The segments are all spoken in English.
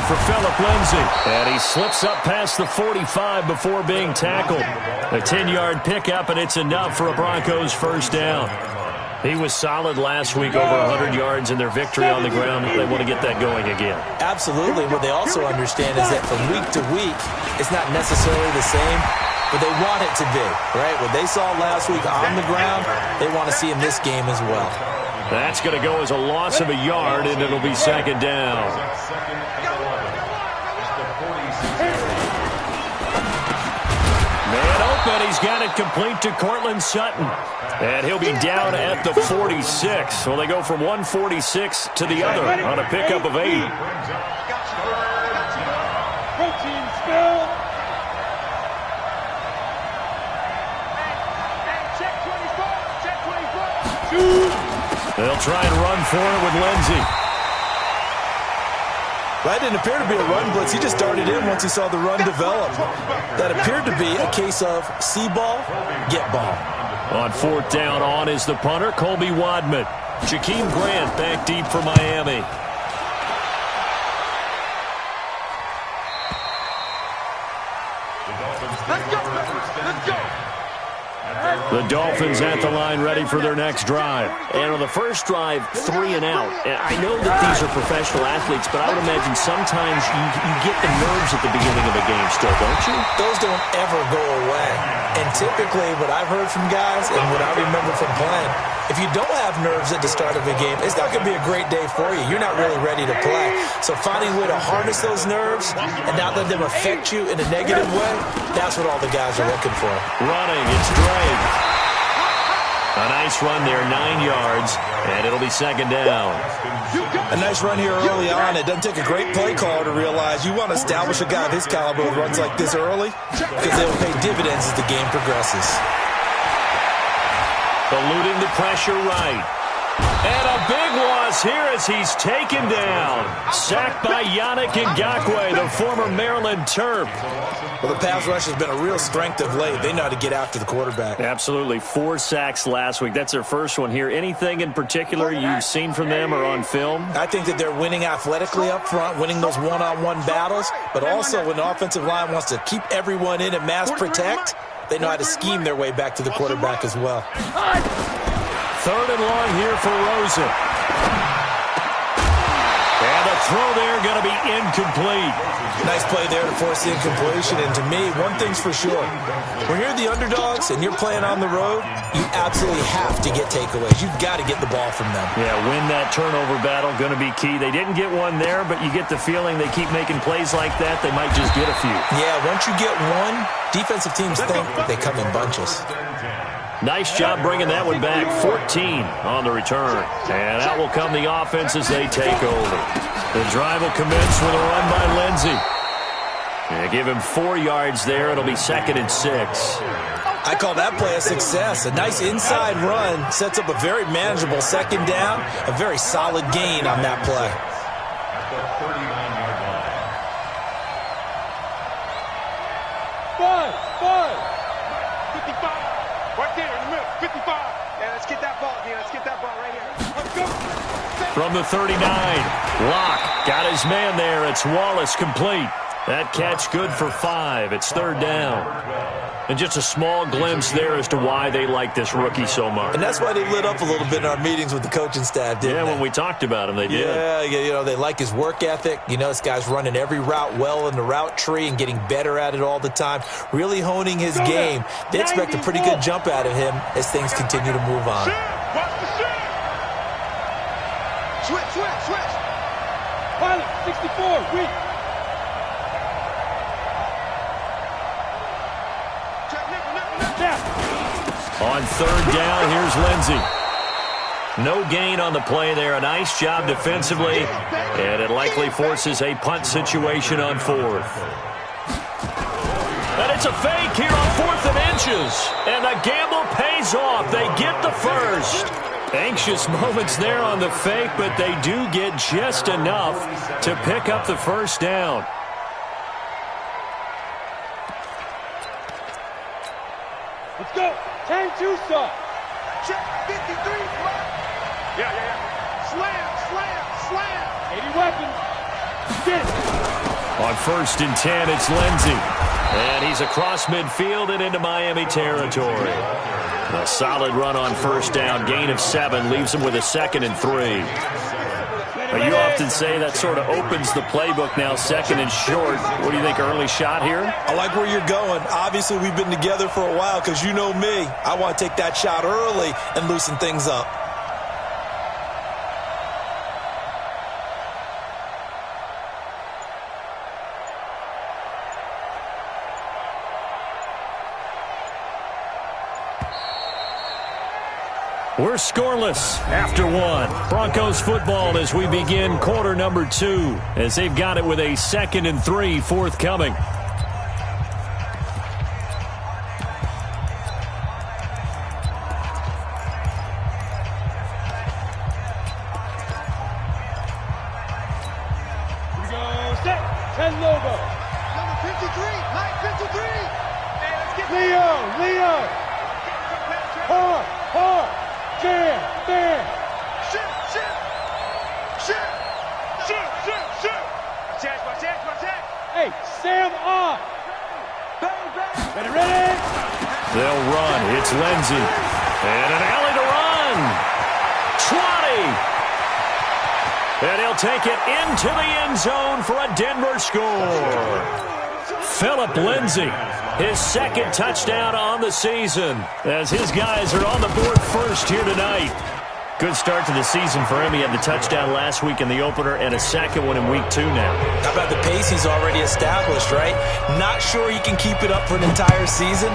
for Phillip Lindsay. And he slips up past the 45 before being tackled. A 10-yard pickup, and it's enough for a Broncos first down. He was solid last week, over 100 yards in their victory on the ground. They want to get that going again. Absolutely. What they also understand is that from week to week, it's not necessarily the same, but they want it to be, right? What they saw last week on the ground, they want to see in this game as well. That's going to go as a loss of a yard, and it'll be second down. Man open, he's got it complete to Cortland Sutton. And he'll be down at the 46. Well, they go from 146 to the other on a pickup of 8. Protein spill. Check 24. Check 24. They'll try and run for it with Lindsay. That didn't appear to be a run blitz. He just darted in once he saw the run develop. That appeared to be a case of see ball, get ball. On fourth down, on is the punter, Colby Wadman. Jakeem Grant back deep for Miami. Let's go. The Dolphins at the line ready for their next drive. And on the first drive, 3 and out. And I know that these are professional athletes, but I would imagine sometimes you get the nerves at the beginning of a game still, don't you? Those don't ever go away. And typically what I've heard from guys and what I remember from playing, if you don't have nerves at the start of a game, it's not going to be a great day for you. You're not really ready to play. So finding a way to harness those nerves and not let them affect you in a negative way, that's what all the guys are looking for. Running, it's Drake. A nice run there, 9 yards, and it'll be second down. A nice run here early on. It doesn't take a great play caller to realize you want to establish a guy of his caliber who runs like this early because they will pay dividends as the game progresses. Eluding the pressure right. And a big loss here as he's taken down. Sacked by Yannick Ngakoue, the former Maryland Terp. Well, the pass rush has been a real strength of late. They know how to get after the quarterback. Absolutely. 4 sacks last week. That's their first one here. Anything in particular you've seen from them or on film? I think that they're winning athletically up front, winning those one-on-one battles, but also when the offensive line wants to keep everyone in and mass protect, they know how to scheme their way back to the quarterback as well. Third and long here for Rosen. And a throw there going to be incomplete. Nice play there to force the incompletion. And to me, one thing's for sure. When you're the underdogs and you're playing on the road, you absolutely have to get takeaways. You've got to get the ball from them. Yeah, win that turnover battle, going to be key. They didn't get one there, but you get the feeling they keep making plays like that, they might just get a few. Yeah, once you get one, defensive teams think they come in bunches. Nice job bringing that one back. 14 on the return. And out will come the offense as they take over. The drive will commence with a run by Lindsay. They give him 4 yards there. It'll be 2nd and 6. I call that play a success. A nice inside run sets up a very manageable second down. A very solid gain on that play. Five. 55. Right there in the middle. 55. Yeah, let's get that ball here. Let's get that ball right here. Let's go. From the 39, Locke got his man there. It's Wallace complete. That catch good for 5. It's 3rd down. And just a small glimpse there as to why they like this rookie so much. And that's why they lit up a little bit in our meetings with the coaching staff, didn't they? When we talked about him, they did. Yeah, you know, they like his work ethic. You know, this guy's running every route well in the route tree and getting better at it all the time, really honing his game. They expect a pretty good jump out of him as things continue to move on. Switch. Pilot, 64, weak. On 3rd down, here's Lindsay. No gain on the play there. A nice job defensively, and it likely forces a punt situation on 4th. And it's a fake here on 4th and inches, and the gamble pays off. They get the first. Anxious moments there on the fake, but they do get just enough to pick up the first down. Let's go. 10-2 stop. Check 53. Yeah. Slam. 80 weapons. On 1st and 10, it's Lindsey. And he's across midfield and into Miami territory. A solid run on 1st down. Gain of 7 leaves him with a 2nd and 3. You often say that sort of opens the playbook now, 2nd and short. What do you think, early shot here? I like where you're going. Obviously, we've been together for a while because you know me. I want to take that shot early and loosen things up. We're scoreless after 1. Broncos football as we begin quarter number 2, as they've got it with a 2nd and 3 forthcoming. Here we go. Set. 10 logo. Number 53. Line 53. Hey, let's get Leo. Hard. Fan. Shoot. Check. Hey, Sam on. Bang. Ready. They'll run. It's Lindsey. And an alley to run. 20. And he'll take it into the end zone for a Denver score. Phillip Lindsey, his 2nd touchdown on the season, as his guys are on the board first here tonight. Good start to the season for him. He had the touchdown last week in the opener and a 2nd one in week 2 now. How about the pace he's already established, right? Not sure he can keep it up for an entire season,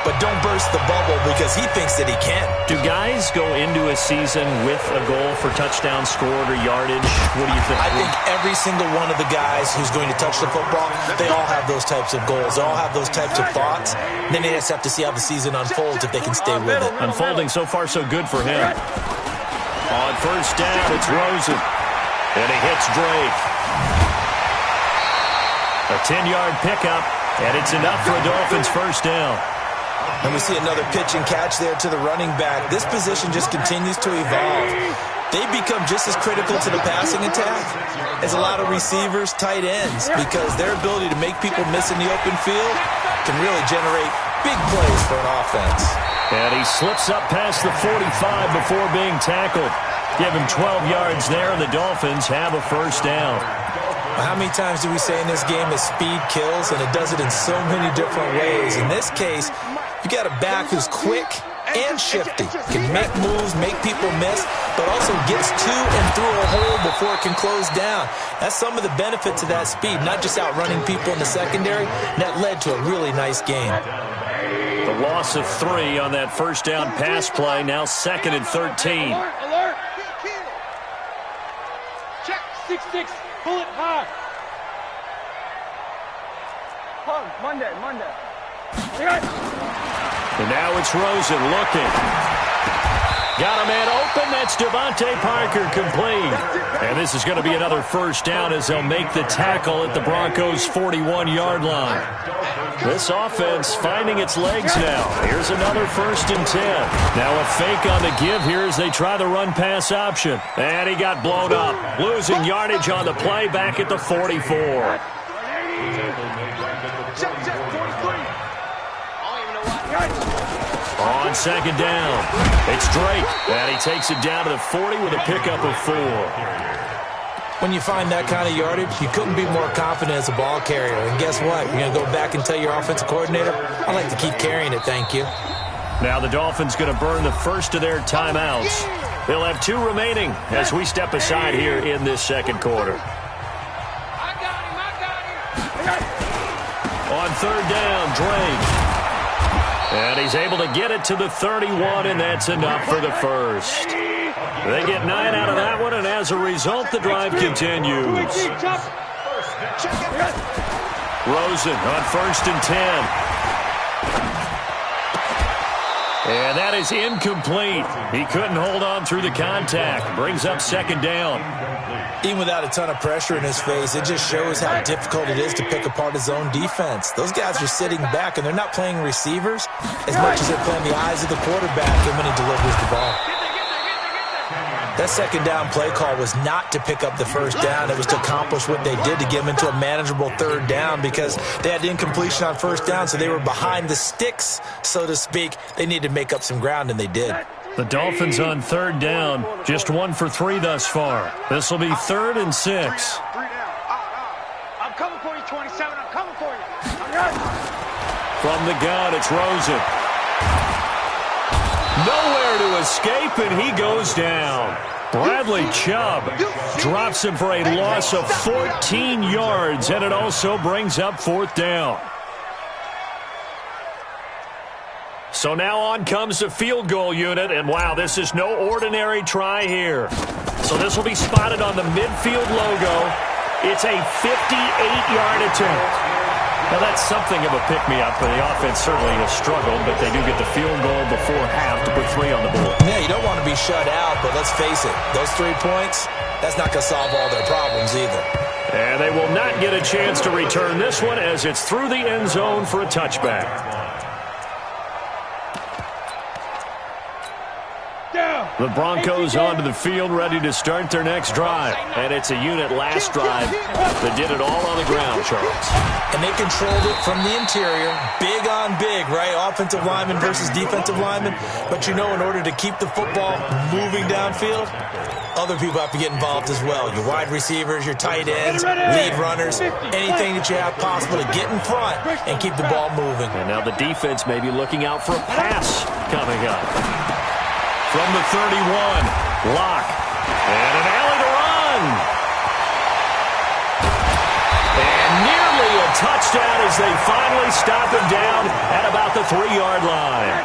but don't burst the bubble because he thinks that he can. Do guys go into a season with a goal for touchdown scored or yardage? What do you think? I think every single one of the guys who's going to touch the football, they all have those types of goals. They all have those types of thoughts. And then they just have to see how the season unfolds if they can stay with it. Unfolding so far so good for him. On 1st down, it's Rosen. And he hits Drake. A 10-yard pickup, and it's enough for a Dolphins 1st down. And we see another pitch and catch there to the running back. This position just continues to evolve. They become just as critical to the passing attack as a lot of receivers, tight ends, because their ability to make people miss in the open field can really generate big plays for an offense. And he slips up past the 45 before being tackled. Give him 12 yards there, and the Dolphins have a 1st down. How many times do we say in this game that speed kills, and it does it in so many different ways? In this case, you got a back who's quick and shifty, can make moves, make people miss, but also gets to and through a hole before it can close down. That's some of the benefits of that speed, not just outrunning people in the secondary. That led to a really nice game. The loss of 3 on that 1st down pass play, now 2nd and 13. Alert. Check. 6-6. Pull it high. Monday. And now it's Rosen looking. Got a man open. That's Devontae Parker complete. And this is going to be another 1st down as they'll make the tackle at the Broncos' 41-yard line. This offense finding its legs now. Here's another 1st and 10. Now a fake on the give here as they try the run-pass option. And he got blown up. Losing yardage on the play back at the 44. On 2nd down, it's Drake, and he takes it down to the 40 with a pickup of 4. When you find that kind of yardage, you couldn't be more confident as a ball carrier. And guess what? You're going to go back and tell your offensive coordinator, I'd like to keep carrying it, thank you. Now the Dolphins going to burn the first of their timeouts. They'll have 2 remaining as we step aside here in this 2nd quarter. On 3rd down, Drake. And he's able to get it to the 31, and that's enough for the 1st. They get 9 out of that one, and as a result, the drive continues. Rosen on 1st and 10. And that is incomplete. He couldn't hold on through the contact. Brings up 2nd down. Even without a ton of pressure in his face, it just shows how difficult it is to pick apart his own defense. Those guys are sitting back, and they're not playing receivers as much as they're playing the eyes of the quarterback and when he delivers the ball. That second down play call was not to pick up the first down. It was to accomplish what they did to get them into a manageable third down because they had incompletion on first down, so they were behind the sticks, so to speak. They needed to make up some ground, and they did. The Dolphins on third down, just 1 for 3 thus far. This will be 3rd and 6. 3 down. I'm coming for you, 27. I'm coming for you. I'm ready. From the gun, it's Rosen. Nowhere to escape, and he goes down. Bradley Chubb drops him for a loss of 14 yards, and it also brings up 4th down. So now on comes the field goal unit, and wow, this is no ordinary try here. So this will be spotted on the midfield logo. It's a 58-yard attempt. Now, that's something of a pick-me-up, and the offense certainly has struggled, but they do get the field goal before half to put 3 on the board. Yeah, you don't want to be shut out, but let's face it, those 3 points, that's not going to solve all their problems either. And they will not get a chance to return this one as it's through the end zone for a touchback. The Broncos onto the field, ready to start their next drive. And it's a unit last drive that did it all on the ground, Charles. And they controlled it from the interior, big on big, right? Offensive lineman versus defensive lineman. But you know, in order to keep the football moving downfield, other people have to get involved as well. Your wide receivers, your tight ends, lead runners, anything that you have possible to get in front and keep the ball moving. And now the defense may be looking out for a pass coming up. From the 31, Locke, and an alley to run. And nearly a touchdown as they finally stop him down at about the 3-yard line.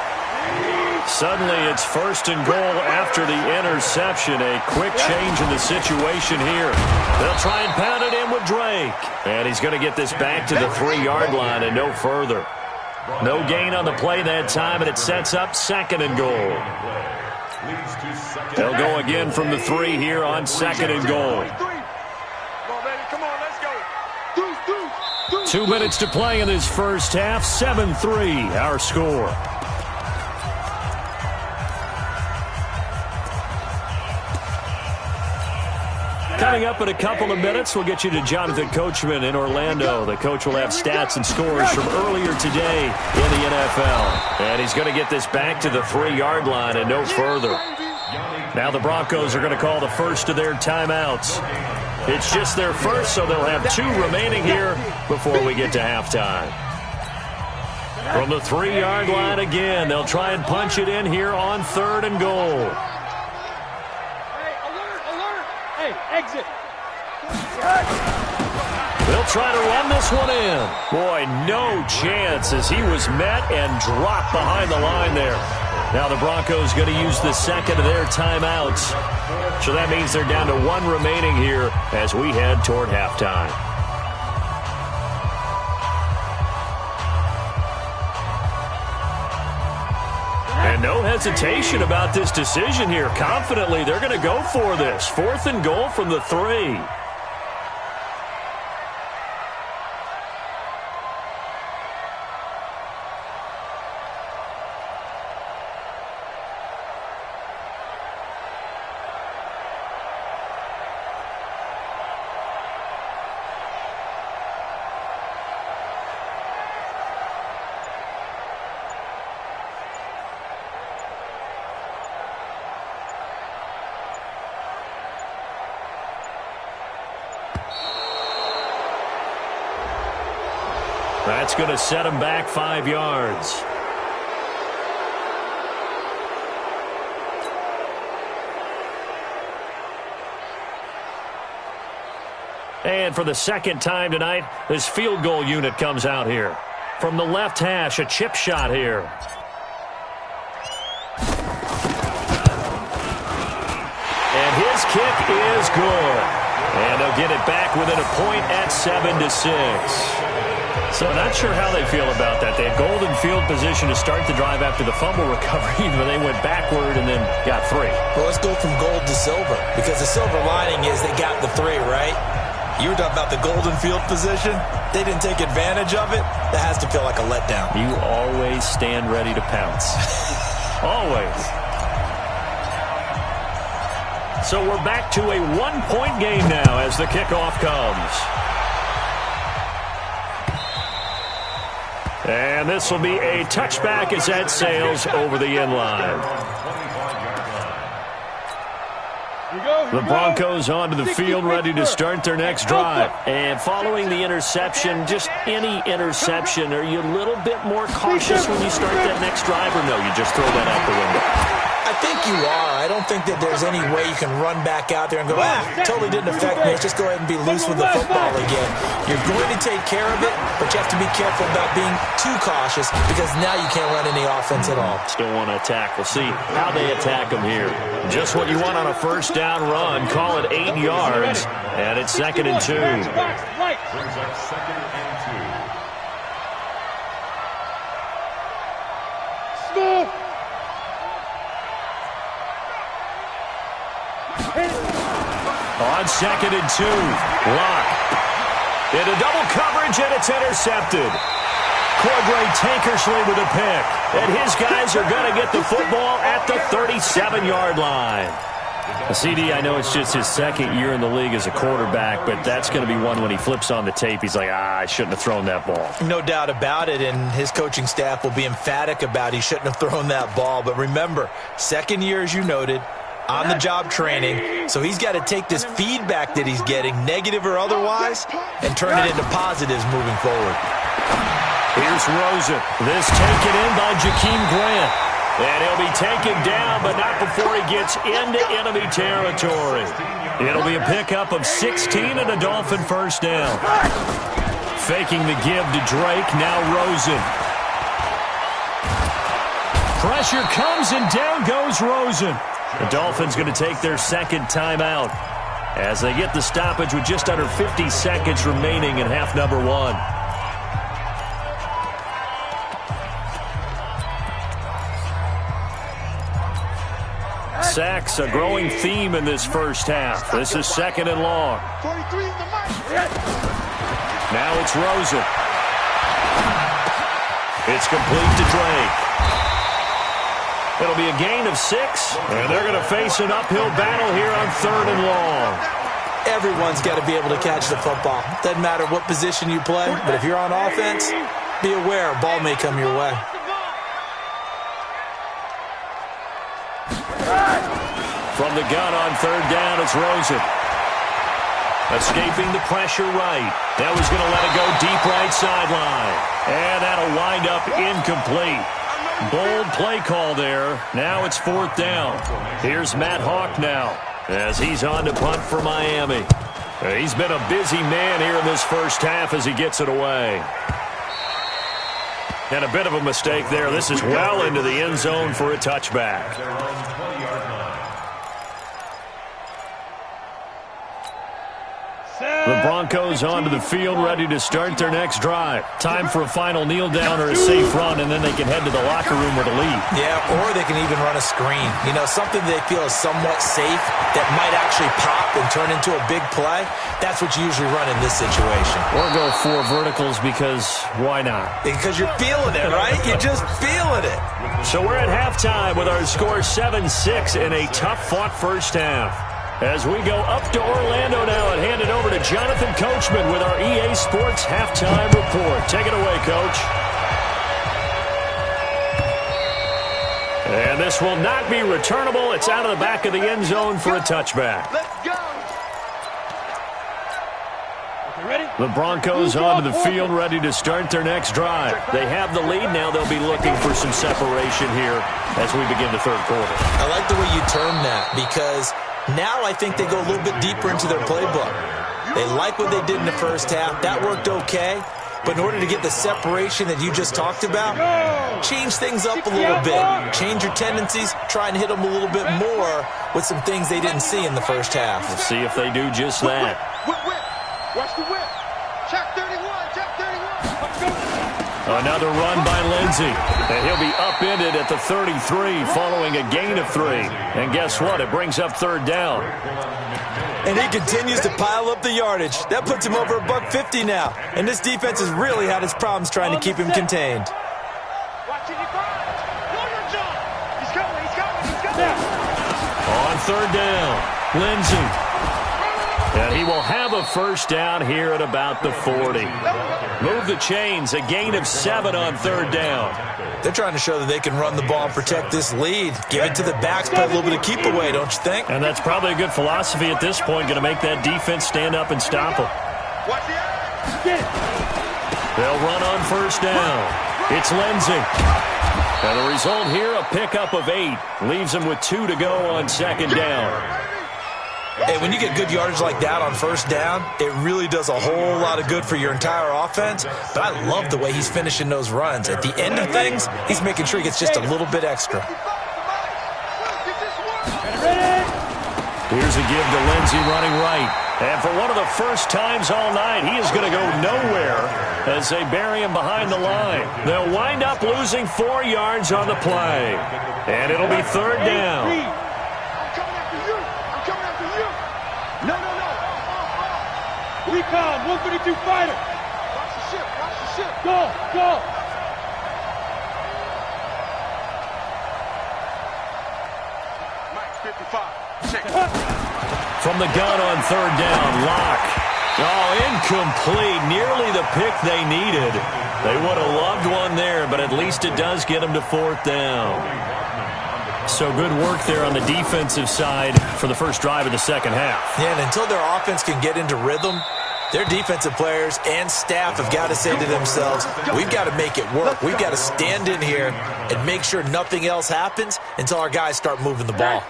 Suddenly it's 1st and goal after the interception. A quick change in the situation here. They'll try and pound it in with Drake. And he's going to get this back to the 3-yard line and no further. No gain on the play that time, and it sets up 2nd and goal. They'll go again from the 3 here on 2nd and goal. 2 minutes to play in this first half. 7-3, our score. Coming up in a couple of minutes, we'll get you to Jonathan Coachman in Orlando. The coach will have stats and scores from earlier today in the NFL. And he's going to get this back to the 3-yard line and no further. Now the Broncos are going to call the first of their timeouts. It's just their first, so they'll have 2 remaining here before we get to halftime. From the 3-yard line again, they'll try and punch it in here on 3rd and goal. Hey, alert! Hey, exit! They'll try to run this one in. Boy, no chance as he was met and dropped behind the line there. Now the Broncos going to use the 2nd of their timeouts. So that means they're down to 1 remaining here as we head toward halftime. And no hesitation about this decision here. Confidently, they're going to go for this. 4th and goal from the 3. That's going to set him back 5 yards. And for the 2nd time tonight, this field goal unit comes out here. From the left hash, a chip shot here. And his kick is good. And they'll get it back within a point at 7-6. So not sure how they feel about that. They had golden field position to start the drive after the fumble recovery, but they went backward and then got 3. Well, let's go from gold to silver, because the silver lining is they got the 3, right? You were talking about the golden field position. They didn't take advantage of it. That has to feel like a letdown. You always stand ready to pounce. Always. So we're back to a one-point game now as the kickoff comes. And this will be a touchback as that sails over the end line. The Broncos onto the field, ready to start their next drive. And following the interception, just any interception, are you a little bit more cautious when you start that next drive, or no, you just throw that out the window? I think you are. I don't think that there's any way you can run back out there and go, totally didn't affect me. Let's just go ahead and be loose with the football again. You're going to take care of it, but you have to be careful about being too cautious because now you can't run any offense at all. Still want to attack. We'll see how they attack them here. Just what you want on a first down run. Call it 8 yards, and it's 2nd and 2. Brings up 2nd and 2. Smooth. On 2nd and 2, Locke. Into double coverage, and it's intercepted. Cordray Tankersley with a pick. And his guys are going to get the football at the 37-yard line. CD, I know it's just his 2nd year in the league as a quarterback, but that's going to be one when he flips on the tape, he's like, I shouldn't have thrown that ball. No doubt about it, and his coaching staff will be emphatic about he shouldn't have thrown that ball. But remember, 2nd year, as you noted, on-the-job training, so he's got to take this feedback that he's getting, negative or otherwise, and turn it into positives moving forward. Here's Rosen. This taken in by Jakeem Grant. And he'll be taken down, but not before he gets into enemy territory. It'll be a pickup of 16 and a Dolphin first down. Faking the give to Drake, now Rosen. Pressure comes, and down goes Rosen. The Dolphins going to take their 2nd timeout as they get the stoppage with just under 50 seconds remaining in half number 1. Sacks, a growing theme in this first half. This is 2nd and long. Now it's Rosen. It's complete to Drake. It'll be a gain of 6, and they're going to face an uphill battle here on 3rd and long. Everyone's got to be able to catch the football. Doesn't matter what position you play, but if you're on offense, be aware a ball may come your way. From the gun on 3rd down, it's Rosen. Escaping the pressure right. That was going to let it go deep right sideline. And that'll wind up incomplete. Bold play call there. Now it's 4th down. Here's Matt Hawk now as he's on to punt for Miami. He's been a busy man here in this first half as he gets it away. And a bit of a mistake there. This is well into the end zone for a touchback. The Broncos onto the field, ready to start their next drive. Time for a final kneel down or a safe run, and then they can head to the locker room with a lead. Yeah, or they can even run a screen. You know, something they feel is somewhat safe that might actually pop and turn into a big play. That's what you usually run in this situation. Or go 4 verticals because why not? Because you're feeling it, right? You're just feeling it. So we're at halftime with our score 7-6 in a tough-fought first half. As we go up to Orlando now and hand it over to Jonathan Coachman with our EA Sports Halftime Report. Take it away, Coach. And this will not be returnable. It's out of the back of the end zone for a touchback. Let's go. Okay, ready? The Broncos onto the field, ready to start their next drive. They have the lead now. They'll be looking for some separation here as we begin the 3rd quarter. I like the way you term that because now I think they go a little bit deeper into their playbook. They like what they did in the first half. That worked okay. But in order to get the separation that you just talked about, change things up a little bit. Change your tendencies. Try and hit them a little bit more with some things they didn't see in the first half. We'll see if they do just that. Whip. Watch the whip. Check 31. Check 31. Let's go. Another run by Lindsey. And he'll be upended at the 33 following a gain of 3. And guess what? It brings up 3rd down. And he continues to pile up the yardage. That puts him over $150 now. And this defense has really had its problems trying to keep him contained. Watch it, you guys. Know your job. He's coming. On 3rd down. Lindsey. And he will have a first down here at about the 40. Move the chains, a gain of 7 on third down. They're trying to show that they can run the ball and protect this lead. Give it to the backs, play a little bit of keep away, don't you think? And that's probably a good philosophy at this point, going to make that defense stand up and stop them. They'll run on first down. It's Lindsey. And the result here, a pickup of 8. Leaves them with 2 to go on second down. Hey, when you get good yardage like that on first down, it really does a whole lot of good for your entire offense. But I love the way he's finishing those runs. At the end of things, he's making sure he gets just a little bit extra. Here's a give to Lindsey running right. And for one of the first times all night, he is going to go nowhere as they bury him behind the line. They'll wind up losing 4 yards on the play. And it'll be third down. Recon, 132 fighter. Watch the ship, watch the ship. Go. Mike, 55. Check. From the gun on third down, Locke. Oh, incomplete. Nearly the pick they needed. They would have loved one there, but at least it does get them to fourth down. So good work there on the defensive side for the first drive of the second half. Yeah, and until their offense can get into rhythm, their defensive players and staff have got to say to themselves, we've got to make it work. We've got to stand in here and make sure nothing else happens until our guys start moving the ball.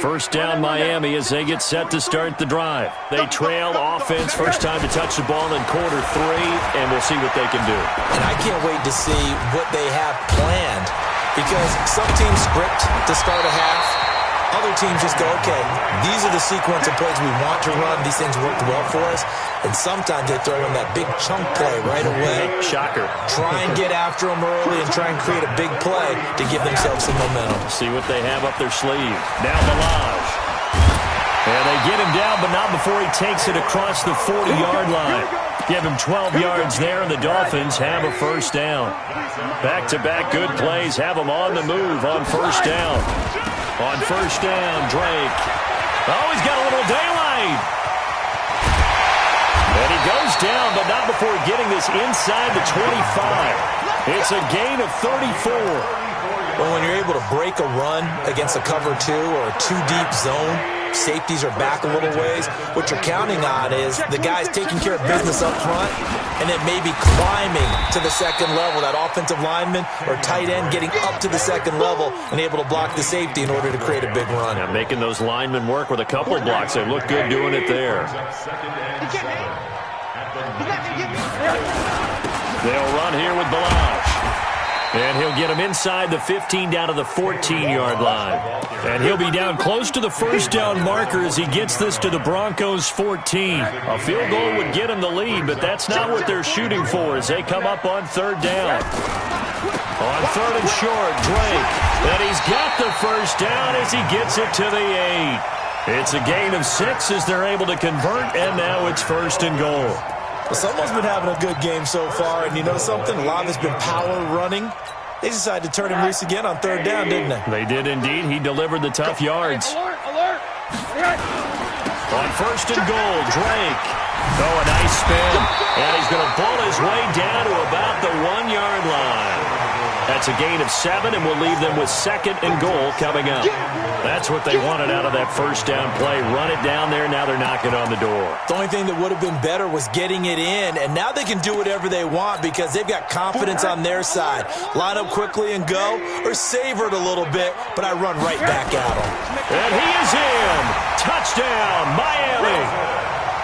First down Miami as they get set to start the drive. They trail offense, first time to touch the ball in quarter 3, and we'll see what they can do. And I can't wait to see what they have planned, because some teams script to start a half. Other teams just go, okay, these are the sequence of plays we want to run. These things worked well for us. And sometimes they throw in that big chunk play right away. Shocker. Try and get after them early and try and create a big play to give themselves some momentum. See what they have up their sleeve. Now Balaj. And they get him down, but not before he takes it across the 40-yard line. Give him 12 yards there, and the Dolphins have a first down. Back-to-back good plays have them on the move on first down. On first down, Drake. Oh, he's got a little daylight. And he goes down, but not before getting this inside the 25. It's a gain of 34. Well, when you're able to break a run against a cover 2 or a 2-deep zone, safeties are back a little ways. What you're counting on is the guys taking care of business up front and then maybe climbing to the second level. That offensive lineman or tight end getting up to the second level and able to block the safety in order to create a big run. Yeah, making those linemen work with a couple of blocks. They look good doing it there. They'll run here with Balaj. And he'll get him inside the 15 down to the 14-yard line. And he'll be down close to the first down marker as he gets this to the Broncos 14. A field goal would get him the lead, but that's not what they're shooting for as they come up on third down. On third and short, Drake. And he's got the first down as he gets it to the 8. It's a gain of 6 as they're able to convert, and now it's first and goal. Well, someone's been having a good game so far, and you know something? A lot of it's been power running. They decided to turn him loose again on third down, didn't they? They did indeed. He delivered the tough yards. Alert! On first and goal, Drake. Oh, a nice spin. And he's going to pull his way down to about the 1-yard line. That's a gain of 7, and we'll leave them with second and goal coming up. That's what they wanted out of that first down play. Run it down there. Now they're knocking on the door. The only thing that would have been better was getting it in, and now they can do whatever they want because they've got confidence on their side. Line up quickly and go, or savor it a little bit, but I run right back at them. And he is in. Touchdown, Miami.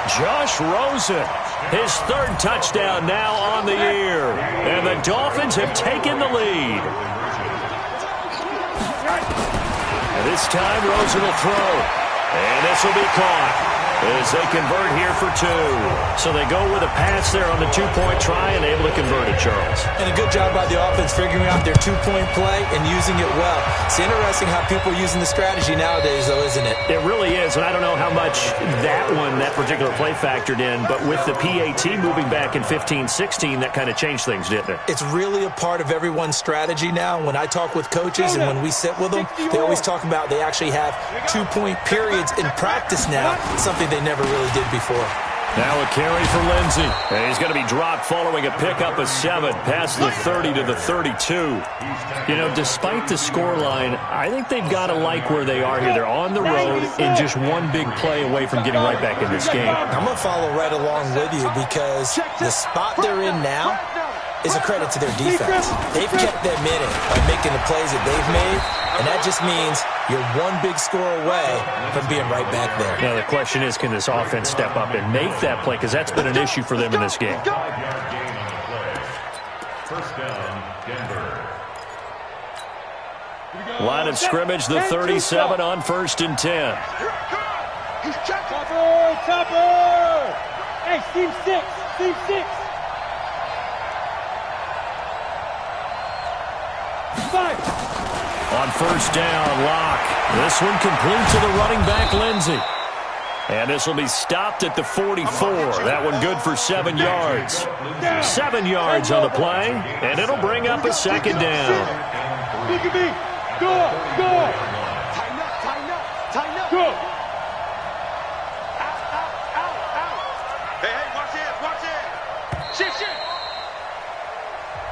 Josh Rosen, his third touchdown now on the year. And the Dolphins have taken the lead. And this time, Rosen will throw. And this will be caught. as they convert here for 2. So they go with a pass there on the 2-point try and able to convert it, Charles. And a good job by the offense figuring out their 2-point play and using it well. It's interesting how people are using the strategy nowadays, though, isn't it? It really is, and I don't know how much that particular play factored in, but with the PAT moving back in 15-16, that kind of changed things, didn't it? It's really a part of everyone's strategy now. When I talk with coaches and when we sit with them, they always talk about they actually have 2-point periods in practice now, something they never really did before. Now a carry for Lindsey. And he's going to be dropped following a pickup of 7 past the 30 to the 32. You know, despite the scoreline, I think they've got to like where they are here. They're on the road and just one big play away from getting right back in this game. I'm going to follow right along with you because the spot they're in now is a credit to their defense. They've kept them in it by making the plays that they've made, and that just means you're one big score away from being right back there. Now, the question is, can this offense step up and make that play? Because that's been an issue for them in this game. First down, Denver. Line of scrimmage, the 37 on 1st and 10. He's Chopper! Hey, Steve 6. 5. On 1st down, Locke. This one complete to the running back, Lindsey. And this will be stopped at the 44. That one good for 7 yards. 7 yards on the play, and it'll bring up a 2nd down. Look at me. Go. Tighten up. Go. Out. Hey, watch it. Shift.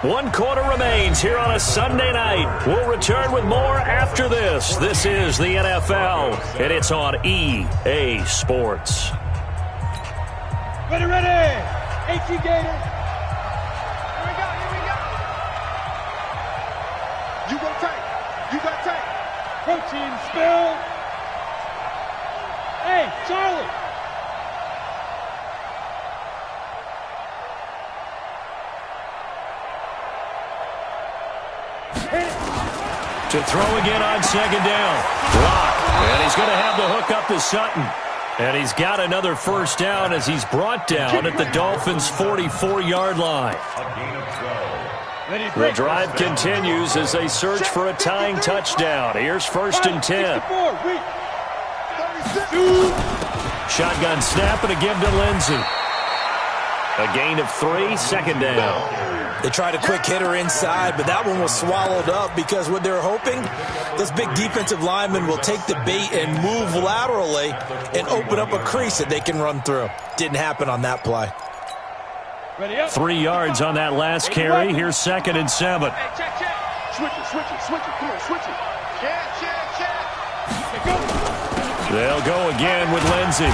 1 quarter remains here on a Sunday night. We'll return with more after this. This is the NFL, and it's on EA Sports. Ready. HE Gator. Here we go. You got tight. Protein spill. Hey, Charlie. To throw again on 2nd down. Locke. And he's going to have the hook up to Sutton. And he's got another 1st down as he's brought down at the Dolphins' 44-yard line. The drive continues as they search for a tying touchdown. Here's 1st and 10. Shotgun snap and a give to Lindsey. A gain of 3, 2nd down. They tried a quick hitter inside, but that one was swallowed up because what they're hoping, those big defensive linemen will take the bait and move laterally and open up a crease that they can run through. Didn't happen on that play. 3 yards on that last carry. Here's 2nd and 7. Check. Switch it. Come on, switch it. Check. They'll go again with Lindsey.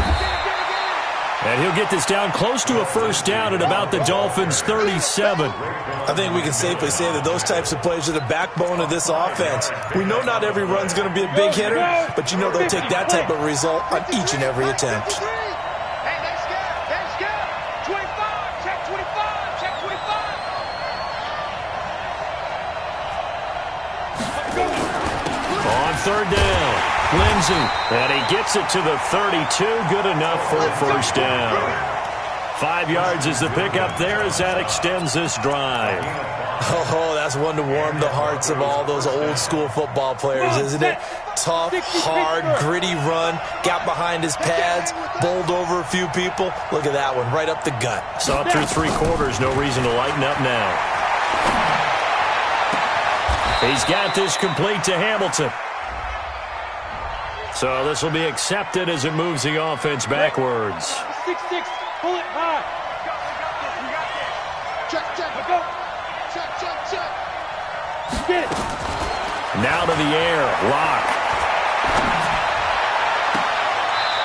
And he'll get this down close to a 1st down at about the Dolphins' 37. I think we can safely say that those types of plays are the backbone of this offense. We know not every run's going to be a big hitter, but you know they'll take that type of result on each and every attempt. Hey, let's go. 25. Check 25. On 3rd down, Lindsey. And he gets it to the 32. Good enough for a 1st down. 5 yards is the pickup there as that extends this drive. Oh, that's one to warm the hearts of all those old school football players, isn't it? Tough, hard, gritty run. Got behind his pads, bowled over a few people. Look at that one, right up the gut. Saw through 3 quarters. No reason to lighten up now. He's got this complete to Hamilton. So this will be accepted as it moves the offense backwards. 6-6, pull it high. We got this. Check. Go. Check. Get it. Now to the air, Locke.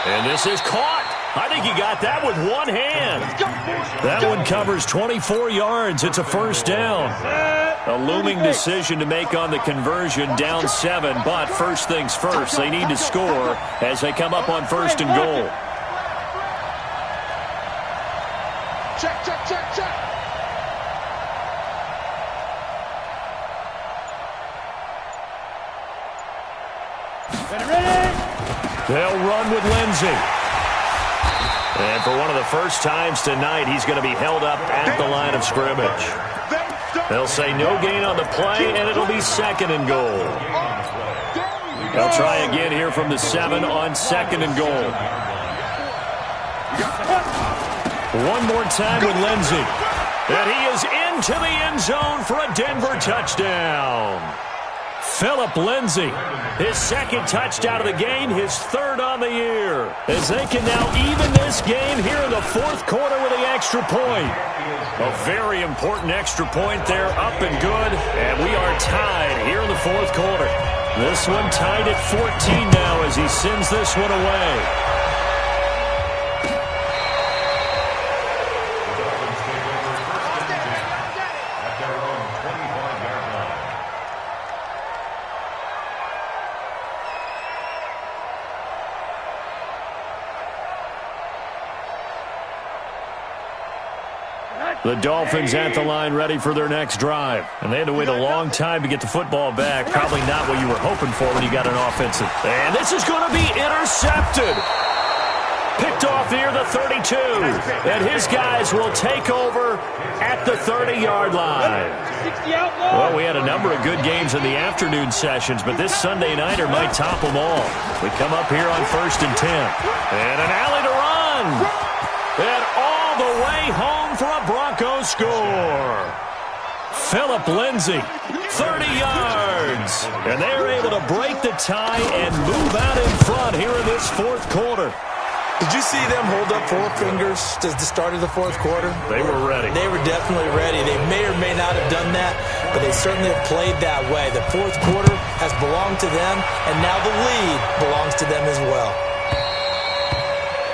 And this is caught. I think he got that with one hand. That one covers 24 yards. It's a 1st down. A looming decision to make on the conversion, down 7. But first things first, they need to score as they come up on 1st and goal. Check. Ready? They'll run with Lindsey. And for one of the first times tonight, he's going to be held up at the line of scrimmage. They'll say no gain on the play, and it'll be 2nd and goal. They'll try again here from the 7 on 2nd and goal. One more time with Lindsey. And he is into the end zone for a Denver touchdown. Phillip Lindsay, his 2nd touchdown of the game, his 3rd on the year. As they can now even this game here in the 4th quarter with the extra point. A very important extra point there, up and good. And we are tied here in the 4th quarter. This one tied at 14 now as he sends this one away. The Dolphins at the line ready for their next drive. And they had to wait a long time to get the football back. Probably not what you were hoping for when you got an offensive. And this is going to be intercepted. Picked off near the 32. And his guys will take over at the 30-yard line. Well, we had a number of good games in the afternoon sessions, but this Sunday nighter might top them all. We come up here on 1st and 10. And an alley to run. And all the way home for a Broncos score. Phillip Lindsay, 30 yards. And they're able to break the tie and move out in front here in this 4th quarter. Did you see them hold up 4 fingers at the start of the 4th quarter? They were ready. They were definitely ready. They may or may not have done that, but they certainly have played that way. The 4th quarter has belonged to them, and now the lead belongs to them as well.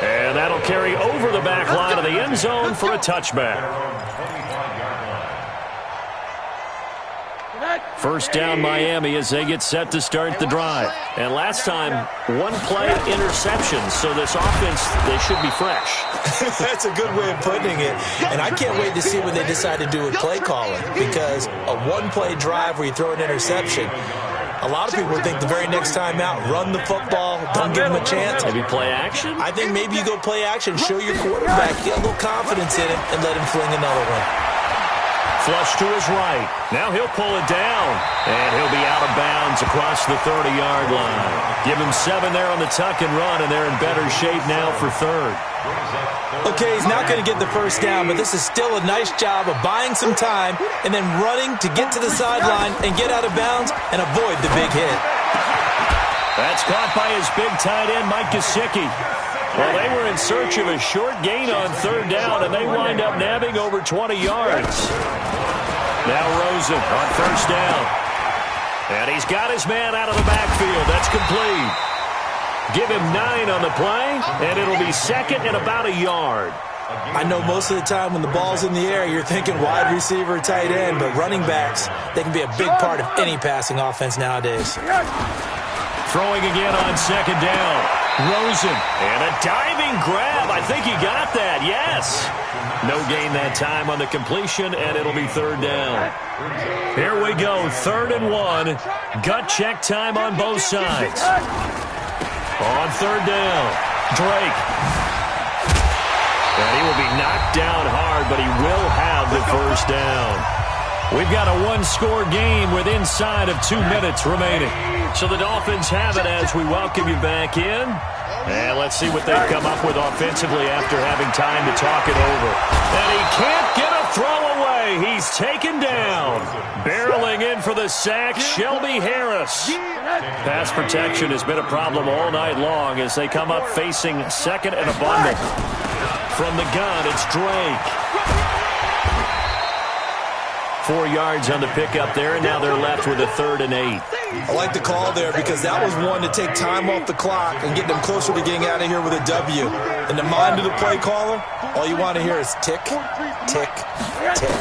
And that'll carry over the back line of the end zone for a touchback. 1st down Miami as they get set to start the drive. And last time, 1 play interception, so this offense, they should be fresh. That's a good way of putting it. And I can't wait to see what they decide to do with play calling, because a 1-play drive where you throw an interception, a lot of people think the very next time out, run the football, don't give them a chance. Maybe play action? I think maybe you go play action, show your quarterback, get a little confidence in him, and let him fling another one. Flush to his right. Now he'll pull it down. And he'll be out of bounds across the 30-yard line. Give him 7 there on the tuck and run, and they're in better shape now for 3rd. Okay, he's not going to get the 1st down, but this is still a nice job of buying some time and then running to get to the sideline and get out of bounds and avoid the big hit. That's caught by his big tight end, Mike Gesicki. Well, they were in search of a short gain on 3rd down, and they wind up nabbing over 20 yards. Now Rosen on 1st down. And he's got his man out of the backfield. That's complete. Give him 9 on the play, and it'll be 2nd and about a yard. I know most of the time when the ball's in the air, you're thinking wide receiver, tight end, but running backs, they can be a big part of any passing offense nowadays. Throwing again on 2nd down. Rosen, and a diving grab. I think he got that, yes. No gain that time on the completion, and it'll be 3rd down. Here we go, 3rd and 1. Gut check time on both sides. On 3rd down, Drake. And he will be knocked down hard, but he will have the 1st down. We've got a 1-score game with inside of 2 minutes remaining. So the Dolphins have it as we welcome you back in. And let's see what they've come up with offensively after having time to talk it over. And he can't get a throw away. He's taken down. Barreling in for the sack, Shelby Harris. Pass protection has been a problem all night long as they come up facing 2nd and a bundle. From the gun, it's Drake. 4 yards on the pickup there, and now they're left with a 3rd and 8. I like the call there because that was one to take time off the clock and get them closer to getting out of here with a W. In the mind of the play caller, all you want to hear is tick, tick, tick.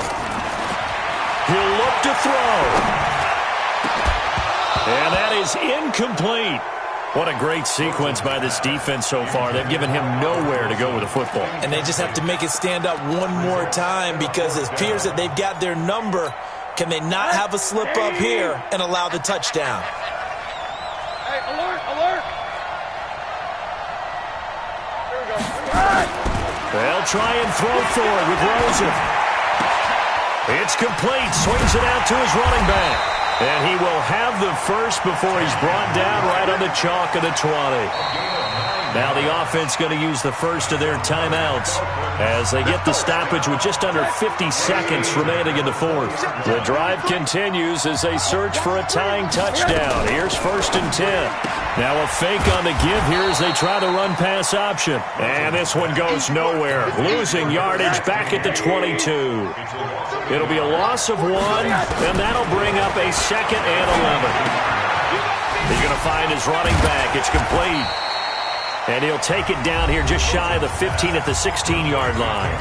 He'll look to throw. And that is incomplete. What a great sequence by this defense so far. They've given him nowhere to go with the football. And they just have to make it stand up one more time because it appears that they've got their number. Can they not have a slip up here and allow the touchdown? Hey, alert, alert. Here we go. They'll try and throw for it with Rosen. It's complete. Swings it out to his running back. And he will have the first before he's brought down right on the chalk of the 20. Now the offense going to use the first of their timeouts as they get the stoppage with just under 50 seconds remaining in the fourth. The drive continues as they search for a tying touchdown. Here's 1st and 10. Now a fake on the give here as they try the run-pass option. And this one goes nowhere. Losing yardage back at the 22. It'll be a loss of 1, and that'll bring up a 2nd and 11. He's going to find his running back. It's complete. And he'll take it down here just shy of the 15 at the 16-yard line.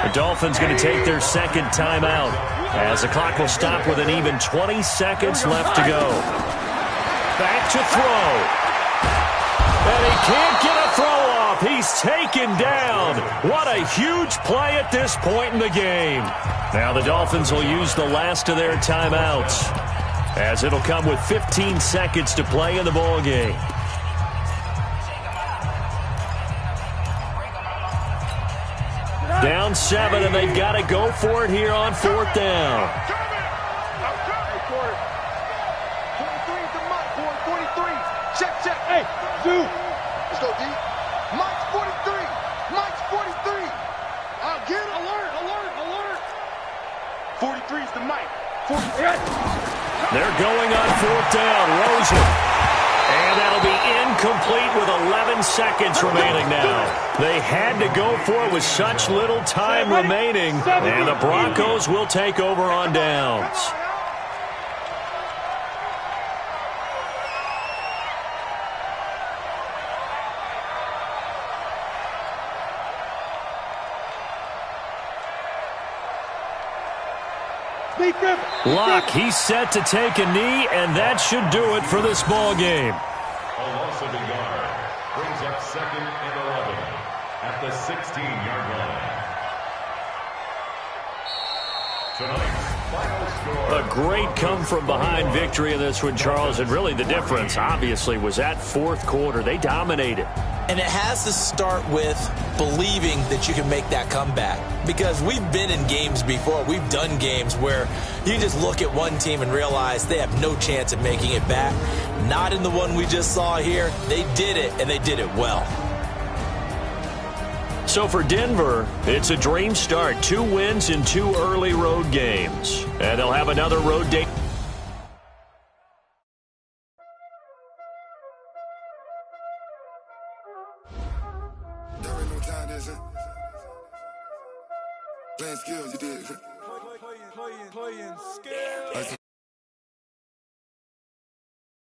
The Dolphins going to take their 2nd timeout as the clock will stop with an even 20 seconds left to go. Back to throw. And he can't get a throw off. He's taken down. What a huge play at this point in the game. Now the Dolphins will use the last of their timeouts as it'll come with 15 seconds to play in the ballgame. Down 7, and they've got to go for it here on 4th down. 43 to Mike, 43. Check. Hey, Zoo. Let's go, D. Mike's 43. Mike's 43. I'll get it. Alert. 43 is the Mike. 43. They're going on 4th down. Rosen. And that'll be incomplete with 11 seconds remaining now. They had to go for it with such little time remaining. And the Broncos will take over on downs. Locke, he's set to take a knee, and that should do it for this ball game. A loss of a yard brings up 2nd and 11 at the 16-yard line. Tonight's final score. A great come-from-behind victory in this one, Charles, and really the difference, obviously, was that 4th quarter. They dominated. And it has to start with believing that you can make that comeback. Because we've been in games before. We've done games where you just look at one team and realize they have no chance of making it back. Not in the one we just saw here. They did it, and they did it well. So for Denver, it's a dream start. 2 wins in 2 early road games. And they'll have another road day. Playing skills, you did. Playing skills.